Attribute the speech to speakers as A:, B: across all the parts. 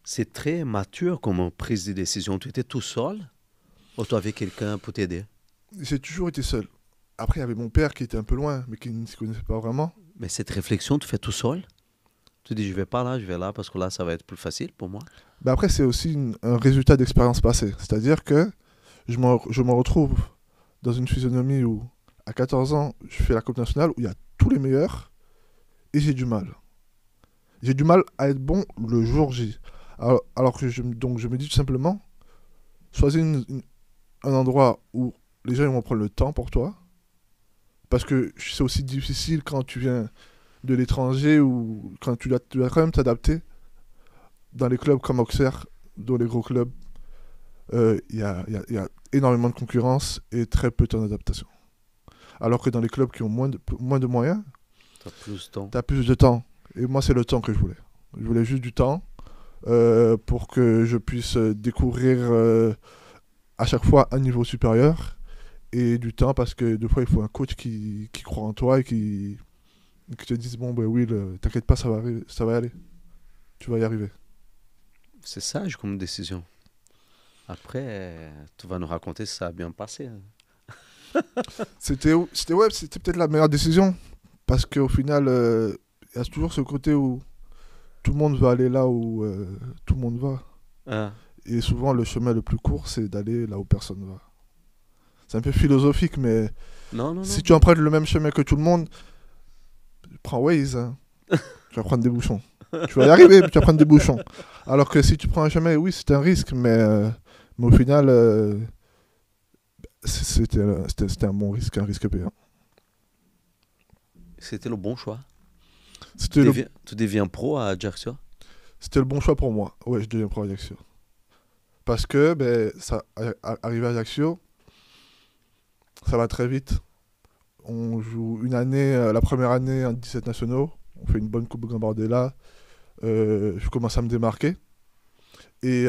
A: C'est très mature comme prise de décision. Tu étais tout seul ou tu avais quelqu'un pour t'aider?
B: J'ai toujours été seul. Après, il y avait mon père qui était un peu loin, mais qui ne se connaissait pas vraiment.
A: Mais cette réflexion, tu fais tout seul? Tu dis, je vais pas là, je vais là, parce que là, ça va être plus facile pour moi.
B: Mais après, c'est aussi un résultat d'expérience passée. C'est-à-dire que je me retrouve dans une physionomie où, à 14 ans, je fais la Coupe nationale, où il y a tous les meilleurs, et j'ai du mal. J'ai du mal à être bon le jour J. Alors que donc je me dis tout simplement, choisis un endroit où les gens ils vont prendre le temps pour toi. Parce que c'est aussi difficile quand tu viens de l'étranger ou quand tu dois quand même t'adapter dans les clubs comme Auxerre, dans les gros clubs. Il y a énormément de concurrence et très peu de temps d'adaptation. Alors que dans les clubs qui ont moins de moyens,
A: Tu as plus de temps.
B: tu as plus de temps. Et moi, c'est le temps que je voulais. Je voulais juste du temps pour que je puisse découvrir à chaque fois un niveau supérieur et du temps parce que des fois, il faut un coach qui croit en toi et qui te dise, bon, ben oui, t'inquiète pas, ça va aller. Tu vas y arriver.
A: C'est sage comme décision. Après, tu vas nous raconter si ça a bien passé, hein.
B: C'était peut-être la meilleure décision parce qu'au final, il y a toujours ce côté où tout le monde veut aller là où tout le monde va.
A: Ah,
B: Et souvent, le chemin le plus court, c'est d'aller là où personne va. C'est un peu philosophique, mais
A: non, non,
B: si
A: non.
B: tu empruntes le même chemin que tout le monde, prends Waze, hein. Tu vas prendre des bouchons. Tu vas y arriver, mais tu vas prendre des bouchons. Alors que si tu prends un chemin, oui, c'est un risque, mais au final, c'était un bon risque, un risque payant.
A: C'était le bon choix.
B: C'était le,
A: Tu deviens pro à Ajaccio?
B: c'était le bon choix pour moi. Ouais, je deviens pro Ajaccio. Parce que, ben, arrivé à Ajaccio, ça va très vite. On joue une année, la première année en 17 nationaux. On fait une bonne Coupe Gambardella. Je commence à me démarquer. Et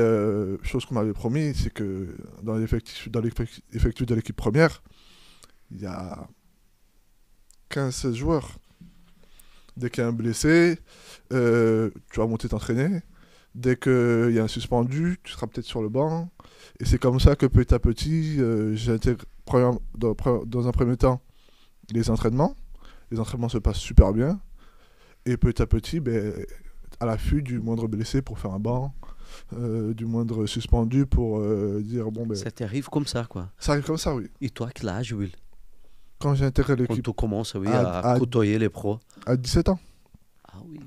B: chose qu'on m'avait promis, c'est que dans l'effectif de l'équipe première, il y a 15-16 joueurs. Dès qu'il y a un blessé, tu vas monter t'entraîner. Dès qu'il y a un suspendu, tu seras peut-être sur le banc. Et c'est comme ça que petit à petit, j'intègre dans un premier temps les entraînements. Les entraînements se passent super bien. Et petit à petit, ben, à l'affût du moindre blessé pour faire un banc, du moindre suspendu pour dire bon ben.
A: Ça t'arrive comme ça, quoi.
B: Ça arrive comme ça, oui.
A: Et toi, quel âge, Will?
B: Quand j'ai intégré
A: Quand
B: l'équipe
A: tu commences, oui,
B: à,
A: à
B: à,
A: côtoyer les pros.
B: à 17 ans.
A: Ah oui.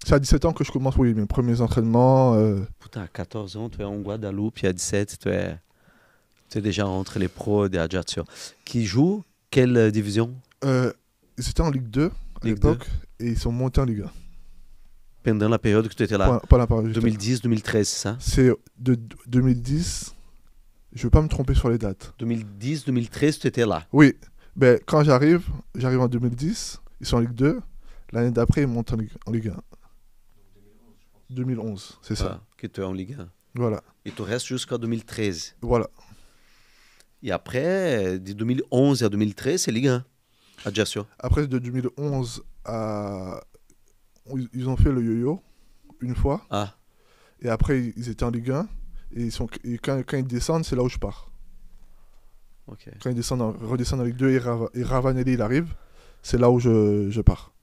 B: C'est à 17 ans que je commence, oui, mes premiers entraînements.
A: Putain, à 14 ans, tu es en Guadeloupe, puis à 17, tu es déjà entre les pros de Ajaccio. Qui joue quelle division?
B: Euh, Ils étaient en Ligue 2 à
A: Ligue 2?
B: l'époque et ils sont montés en Ligue 1.
A: Pendant la période que tu étais là?
B: Pas la parole,
A: 2010-2013, c'est ça?
B: c'est de 2010. Je ne vais pas me tromper sur les dates.
A: 2010-2013, tu étais là.
B: Oui, ben, quand j'arrive en 2010. Ils sont en Ligue 2. L'année d'après, ils montent en Ligue 1. 2011, c'est ça.
A: Ah, que tu es en Ligue 1.
B: Voilà.
A: Et tu restes jusqu'à 2013.
B: Voilà.
A: Et après, de 2011 à 2013, c'est Ligue 1, Ajaccio.
B: Après, de 2011 à. Ils ont fait le yo-yo une fois.
A: Ah,
B: Et après, ils étaient en Ligue 1. Et quand ils descendent, c'est là où je pars.
A: ok.
B: Quand ils redescendent en Ligue 2 et Ravanelli il arrive, c'est là où je pars.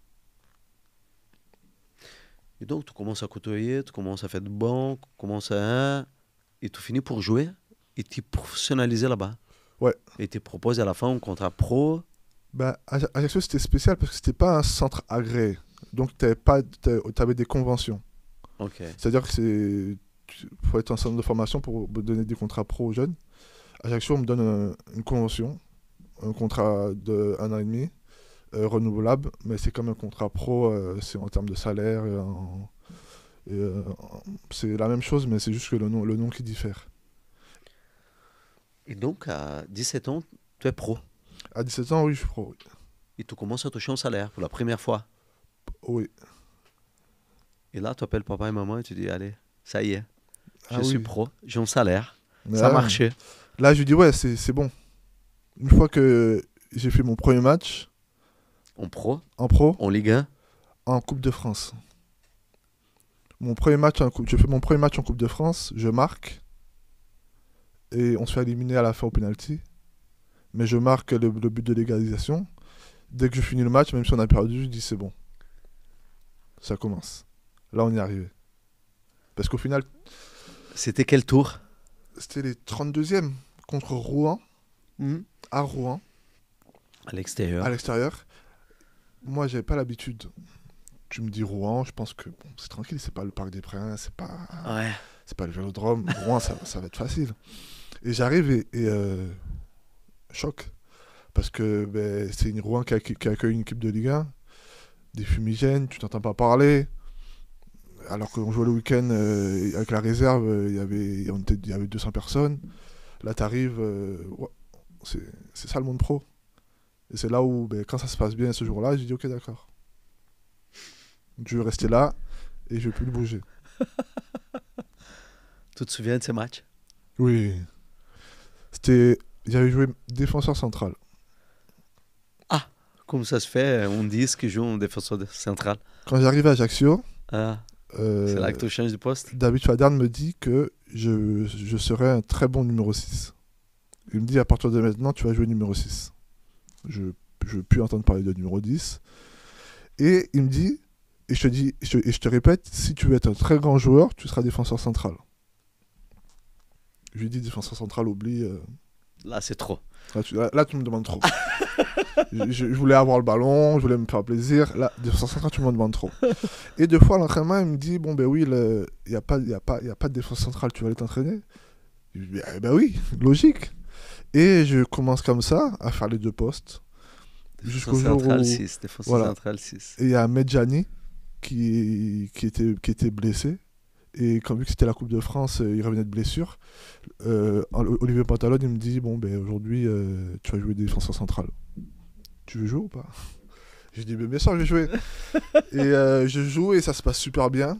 A: Et donc, tu commences à côtoyer, tu commences à faire de bon, tu commences à. Et tu finis pour jouer et tu es professionnalisé là-bas.
B: Ouais.
A: Et tu proposes à la fin un contrat pro.
B: Bah, Ajaccio, c'était spécial parce que c'était pas un centre agréé. Donc, t'avais des conventions.
A: Ok.
B: C'est-à-dire que faut être un centre de formation pour me donner des contrats pro aux jeunes. Ajaccio, on me donne une convention, un contrat de 1 an et demi, renouvelable, mais c'est comme un contrat pro, c'est en termes de salaire. C'est la même chose, mais c'est juste que le nom qui diffère.
A: Et donc, à 17 ans, tu es pro.
B: À 17 ans, oui, je suis pro. Oui.
A: Et tu commences à toucher un salaire pour la première fois.
B: Oui.
A: Et là, tu appelles papa et maman et tu dis, allez, ça y est, je
B: Ah
A: suis
B: oui.
A: pro, j'ai un salaire,
B: Mais
A: ça a marché.
B: là, je dis, ouais, c'est bon. Une fois que j'ai fait mon premier match
A: En pro,
B: en pro,
A: en Ligue 1.
B: en Coupe de France. Je fais mon premier match en Coupe de France, je marque et on se fait éliminer à la fin au penalty. Mais je marque le but de l'égalisation. Dès que je finis le match, même si on a perdu, je dis c'est bon. Ça commence. Là, on y est arrivé. Parce qu'au final,
A: C'était quel tour?
B: c'était les 32e contre Rouen, à Rouen,
A: À l'extérieur.
B: à l'extérieur. Moi, j'avais pas l'habitude. Tu me dis Rouen, je pense que bon, c'est tranquille, c'est pas le Parc des Princes,
A: Ouais.
B: c'est pas le Vélodrome. Rouen, ça va être facile. Et j'arrive choc. Parce que ben, c'est une Rouen qui accueille une équipe de Ligue 1, des fumigènes, tu t'entends pas parler. Alors qu'on jouait le week-end avec la réserve, il y avait 200 personnes. Là, t'arrives, ouais, c'est ça le monde pro. Et c'est là où, ben, quand ça se passe bien ce jour-là, j'ai dit ok, d'accord. Je vais rester là et je vais plus le bouger.
A: Tu te souviens de ces matchs?
B: Oui. J'avais joué défenseur central.
A: Comment ça se fait, on dit qui joue en défenseur central?
B: Quand j'arrive à Ajaccio,
A: Ah, c'est là que tu changes de poste?
B: David Fadern me dit que je serais un très bon numéro 6. Il me dit à partir de maintenant, tu vas jouer numéro 6. Je ne veux plus entendre parler de numéro 10. Et il me dit, et je te répète, si tu veux être un très grand joueur, tu seras défenseur central. Je lui dis défenseur central, oublie.
A: Là, c'est trop.
B: Là, tu me demandes trop. je voulais avoir le ballon, je voulais me faire plaisir. Là, défenseur central, tu me demandes trop. Et deux fois, à l'entraînement, il me dit bon, ben oui, il n'y a pas de défense centrale, tu vas aller t'entraîner. Je lui dis ben oui, logique. Et je commence comme ça à faire les deux postes. Jusqu'au jour où.
A: 6, défenseur central 6.
B: Et il y a Medjani qui était blessé. Et quand vu que c'était la Coupe de France, il revenait de blessure. Olivier Pantalone, il me dit bon, ben aujourd'hui, tu vas jouer défenseur central. Tu veux jouer ou pas? J'ai dit bien sûr, je vais jouer. Et je joue et ça se passe super bien.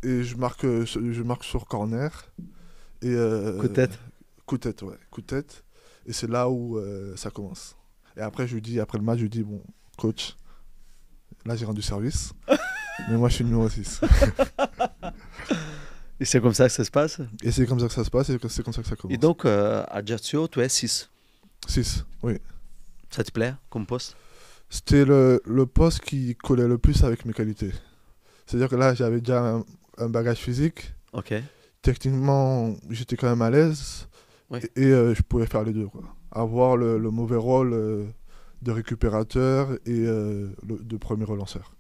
B: Et je marque sur corner. Et,
A: Coup de tête?
B: Coup de tête, ouais. Coup de tête. Et c'est là où ça commence. Et après, après le match, je lui dis bon, coach, là j'ai rendu service. Mais moi, je suis numéro 6.
A: Et c'est comme ça que ça se passe?
B: Et c'est comme ça que ça se passe et c'est comme ça que ça commence.
A: Et donc, à Ajaccio, tu es 6.
B: 6, oui.
A: Ça te plaît comme poste?
B: C'était le poste qui collait le plus avec mes qualités. C'est-à-dire que là, j'avais déjà un bagage physique.
A: Ok.
B: Techniquement, j'étais quand même à l'aise.
A: Oui.
B: Et je pouvais faire les deux, quoi. Avoir le mauvais rôle de récupérateur et de premier relanceur.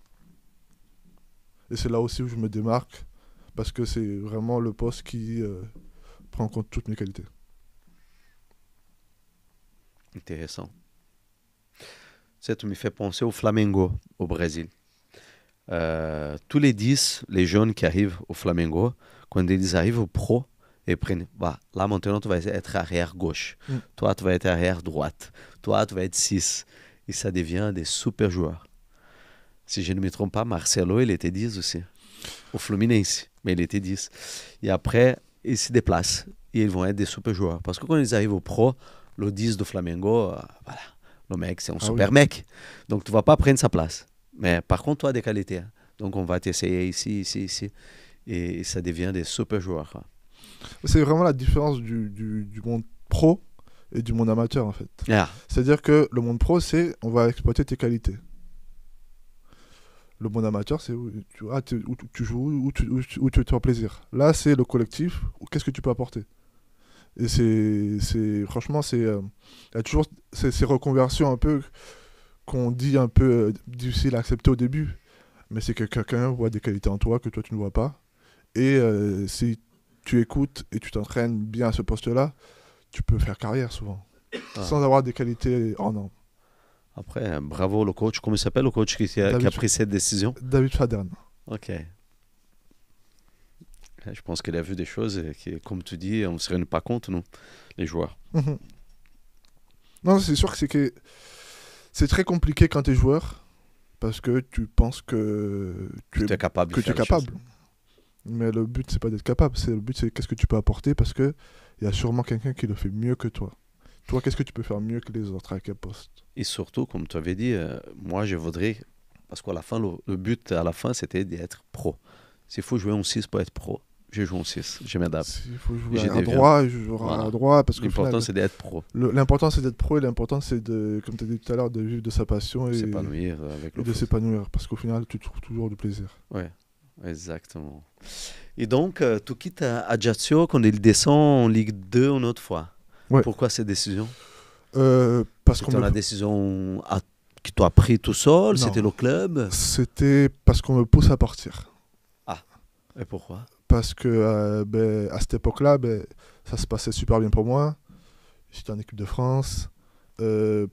B: Et c'est là aussi où je me démarque, parce que c'est vraiment le poste qui prend en compte toutes mes qualités.
A: Intéressant. Ça, tu me fais penser au Flamengo, au Brésil. Tous les 10, les jeunes qui arrivent au Flamengo, quand ils arrivent au pro, ils prennent, bah, là maintenant tu vas être arrière gauche, toi tu vas être arrière droite, toi tu vas être 6. Et ça devient des super joueurs. Si je ne me trompe pas, Marcelo, il était 10 aussi, au Fluminense, mais il était 10. Et après, ils se déplacent et ils vont être des super joueurs. Parce que quand ils arrivent au pro, le 10 de Flamengo, voilà, le mec, c'est un super mec. Donc, tu ne vas pas prendre sa place. Mais par contre, tu as des qualités. Hein. Donc, on va t'essayer ici, ici, ici. Et ça devient des super joueurs. Hein.
B: C'est vraiment la différence du monde pro et du monde amateur, en fait.
A: Yeah.
B: C'est-à-dire que le monde pro, c'est on va exploiter tes qualités. Le monde amateur, c'est où tu joues, où tu te fais plaisir. Là, c'est le collectif, qu'est-ce que tu peux apporter. Et franchement, il y a toujours ces reconversions un peu qu'on dit un peu difficiles à accepter au début. Mais c'est que quelqu'un voit des qualités en toi que toi, tu ne vois pas. Et si tu écoutes et tu t'entraînes bien à ce poste-là, tu peux faire carrière souvent. Sans avoir des qualités hors normes.
A: Après, bravo le coach. Comment il s'appelle le coach qui a pris cette décision?
B: David Fadern.
A: Ok. Je pense qu'il a vu des choses qui, comme tu dis, on ne se rend pas compte, nous, les joueurs.
B: Non, c'est sûr que c'est très compliqué quand tu es joueur, parce que tu penses que tu es capable. Mais le but, c'est pas d'être capable. Le but, c'est qu'est-ce que tu peux apporter, parce qu'il y a sûrement quelqu'un qui le fait mieux que toi. Toi, qu'est-ce que tu peux faire mieux que les autres à quel poste?
A: Et surtout, comme tu avais dit, moi, je voudrais... Parce qu'à la fin, le but, à la fin, c'était d'être pro. S'il faut jouer en 6 pour être pro, je joue en 6. Je m'adapte.
B: S'il faut jouer
A: J'ai
B: à
A: des
B: droite, je jouerai
A: Voilà.
B: à droite. Parce que
A: L'important, c'est d'être pro.
B: l'important, c'est d'être pro et l'important, c'est de, comme tu as dit tout à l'heure, de vivre de sa passion et,
A: S'épanouir avec
B: et
A: le
B: de
A: foot.
B: s'épanouir. Parce qu'au final, tu trouves toujours du plaisir.
A: Ouais, exactement. Et donc, tu quittes Ajaccio quand il descend en Ligue 2 une autre fois.
B: Ouais.
A: Pourquoi cette décision?
B: Parce qu'on
A: C'était
B: me...
A: une décision que tu as pris tout seul?
B: Non.
A: C'était le club?
B: C'était parce qu'on me pousse à partir.
A: Et pourquoi?
B: Parce que à cette époque-là, ça se passait super bien pour moi. J'étais en équipe de France.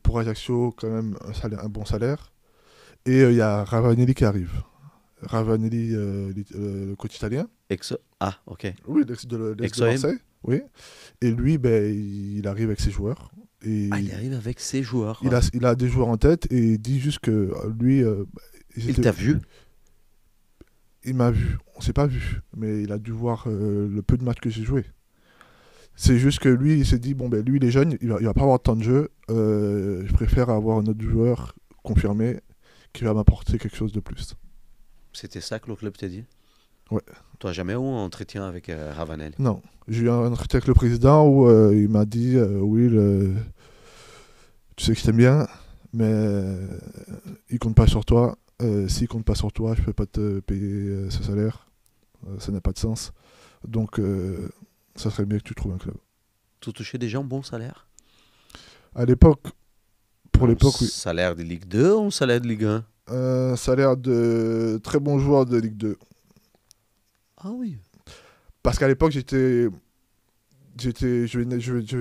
B: Pour Ajaccio, quand même, un bon salaire. Et il y a Ravanelli qui arrive. Ravanelli, le coach italien.
A: Ok.
B: Oui, de
A: Exo-M.
B: Marseille. Oui. Et lui, il arrive avec ses joueurs. Et
A: Il arrive avec ses joueurs.
B: il a des joueurs en tête et il dit juste que lui...
A: Il t'a vu?
B: Il m'a vu, on s'est pas vu, mais il a dû voir le peu de matchs que j'ai joué. C'est juste que lui, il s'est dit, bon, lui, il est jeune, il va pas avoir de temps de jeu, je préfère avoir un autre joueur confirmé qui va m'apporter quelque chose de plus.
A: C'était ça que le club t'a dit?
B: Ouais.
A: Tu n'as jamais eu un entretien avec Ravanel?
B: Non, j'ai eu un entretien avec le président où il m'a dit, oui, tu sais que je t'aime bien, mais il compte pas sur toi. S'il compte pas sur toi, je peux pas te payer ce salaire. Ça n'a pas de sens. Donc, ça serait mieux que tu trouves un club.
A: Tu touchais déjà un bon salaire?
B: À l'époque, pour l'époque, oui.
A: Salaire de Ligue 2 ou salaire de Ligue 1?
B: Salaire de très bon joueur de Ligue 2.
A: Ah oui.
B: Parce qu'à l'époque, je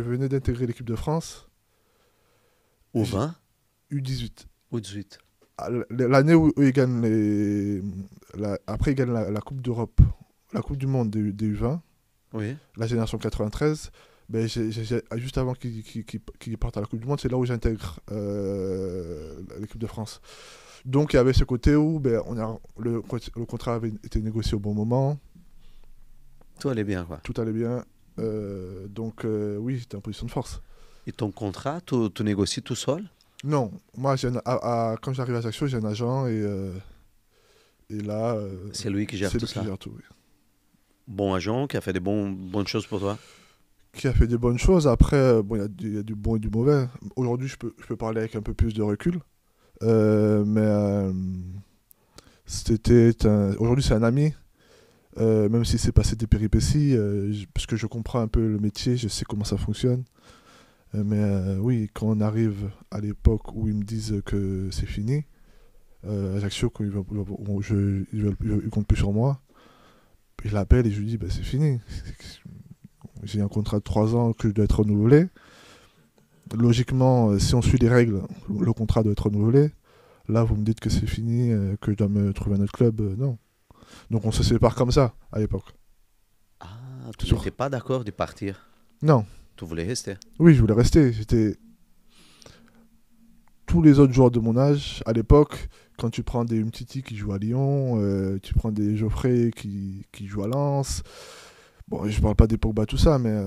B: venais d'intégrer l'équipe de France,
A: Au 20
B: U18.
A: ou 18?
B: L'année où ils gagnent après ils gagnent la Coupe d'Europe, la Coupe du Monde des U20,
A: Oui.
B: la génération 93, juste avant qu'ils partent à la Coupe du Monde, c'est là où j'intègre l'équipe de France. Donc il y avait ce côté où le contrat avait été négocié au bon moment,
A: Tout allait bien, quoi.
B: tout allait bien, oui, j'étais en position de force.
A: Et ton contrat, tu négocies tout seul?
B: Non, moi quand j'arrive à Ajaccio, j'ai un agent et là,
A: C'est lui qui gère
B: c'est
A: tout
B: lui qui
A: ça.
B: gère tout, oui.
A: Bon agent qui a fait des bonnes choses pour toi?
B: Qui a fait des bonnes choses. Après, il y a du bon et du mauvais. Aujourd'hui, je peux parler avec un peu plus de recul. Aujourd'hui, c'est un ami. Même s'il s'est passé des péripéties, parce que je comprends un peu le métier, je sais comment ça fonctionne. Oui, quand on arrive à l'époque où ils me disent que c'est fini, Ajaccio, quand ils comptent plus sur moi, je l'appelle et je lui dis c'est fini. J'ai un contrat de 3 ans que je dois être renouvelé. Logiquement, si on suit les règles, le contrat doit être renouvelé. Là, vous me dites que c'est fini, que je dois me trouver un autre club. Non. Donc on se sépare comme ça, à l'époque.
A: Ah, tu n'étais pas d'accord de partir?
B: Non.
A: Tu voulais rester?
B: Oui, je voulais rester. Tous les autres joueurs de mon âge, à l'époque, quand tu prends des Umtiti qui jouent à Lyon, tu prends des Geoffrey qui jouent à Lens. Bon, je parle pas des Pogba, tout ça, mais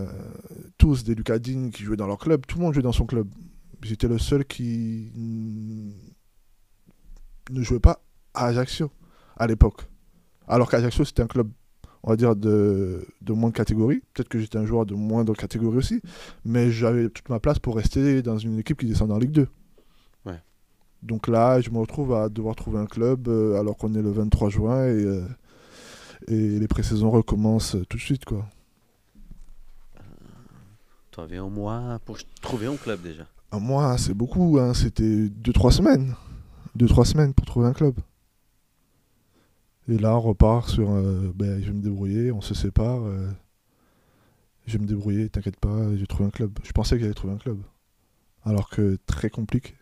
B: tous, des Lucas Digne qui jouaient dans leur club, tout le monde jouait dans son club. J'étais le seul qui ne jouait pas à Ajaccio, à l'époque. Alors qu'Ajaccio, c'était un club, on va dire, de moins de catégorie. Peut-être que j'étais un joueur de moins de catégorie aussi, mais j'avais toute ma place pour rester dans une équipe qui descend en Ligue 2.
A: Ouais.
B: Donc là, je me retrouve à devoir trouver un club alors qu'on est le 23 juin et les pré-saisons recommencent tout de suite, quoi.
A: Tu avais un mois pour trouver un club déjà?
B: Un mois, c'est beaucoup, hein. C'était 2-3 semaines. 2-3 semaines pour trouver un club. Et là, on repart sur je vais me débrouiller, on se sépare. Je vais me débrouiller, t'inquiète pas, j'ai trouvé un club. Je pensais que j'allais trouver un club. Alors que très compliqué.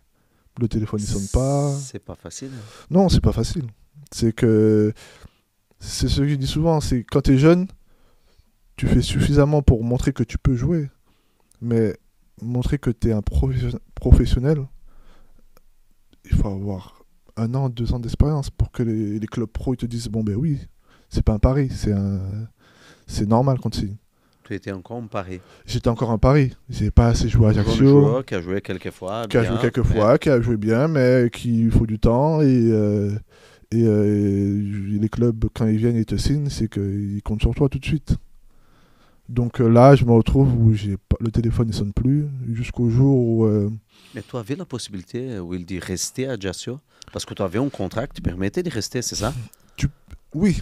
B: Le téléphone, il sonne pas.
A: C'est pas facile.
B: Non, c'est pas facile. C'est ce que je dis souvent, c'est quand t'es jeune, tu fais suffisamment pour montrer que tu peux jouer. Mais montrer que t'es un professionnel, il faut avoir 1 an, 2 ans d'expérience pour que les clubs pro ils te disent oui, c'est pas un pari, c'est normal quand tu signes.
A: Tu étais encore en Paris?
B: J'étais encore en Paris. J'ai pas assez joué à Ajaccio.
A: Un joueur qui a joué quelques fois.
B: Qui a joué bien, mais qu'il faut du temps et Et les clubs, quand ils viennent et te signent, c'est qu'ils comptent sur toi tout de suite. Donc là, je me retrouve où le téléphone ne sonne plus, jusqu'au jour où...
A: Mais tu avais la possibilité, Will, de rester à Ajaccio? Parce que tu avais un contrat qui te permettait de rester, c'est ça?
B: Oui,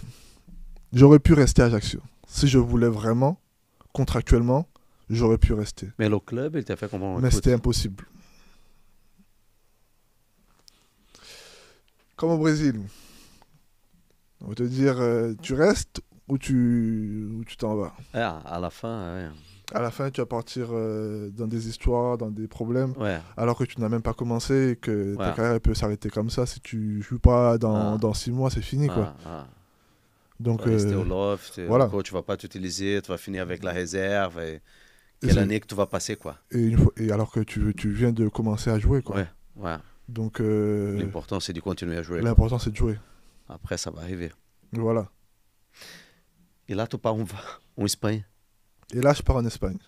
B: j'aurais pu rester à Ajaccio. Si je voulais vraiment, contractuellement, j'aurais pu rester.
A: Mais le club, il t'a fait comprendre,
B: Mais
A: écoute,
B: c'était impossible. Comme au Brésil. On va te dire, tu restes ou tu t'en vas.
A: à la fin,
B: À la fin, tu vas partir dans des histoires, dans des problèmes,
A: ouais.
B: alors que tu n'as même pas commencé et que ta
A: Ouais.
B: carrière elle peut s'arrêter comme ça. Si tu joues pas
A: Ah.
B: dans 6 mois, c'est fini, quoi.
A: Tu
B: Donc,
A: vas rester au loft,
B: voilà.
A: le coach ne va pas t'utiliser, tu vas finir avec la réserve. Et
B: Et
A: quelle
B: c'est-
A: année que tu vas passer, quoi.
B: et alors que tu viens de commencer à jouer, quoi.
A: Ouais.
B: Donc,
A: L'important, c'est de continuer à jouer. Quoi.
B: l'important, c'est de jouer.
A: Après, ça va arriver.
B: Voilà.
A: Et là, tu pars en Espagne.
B: Et là, je pars en Espagne.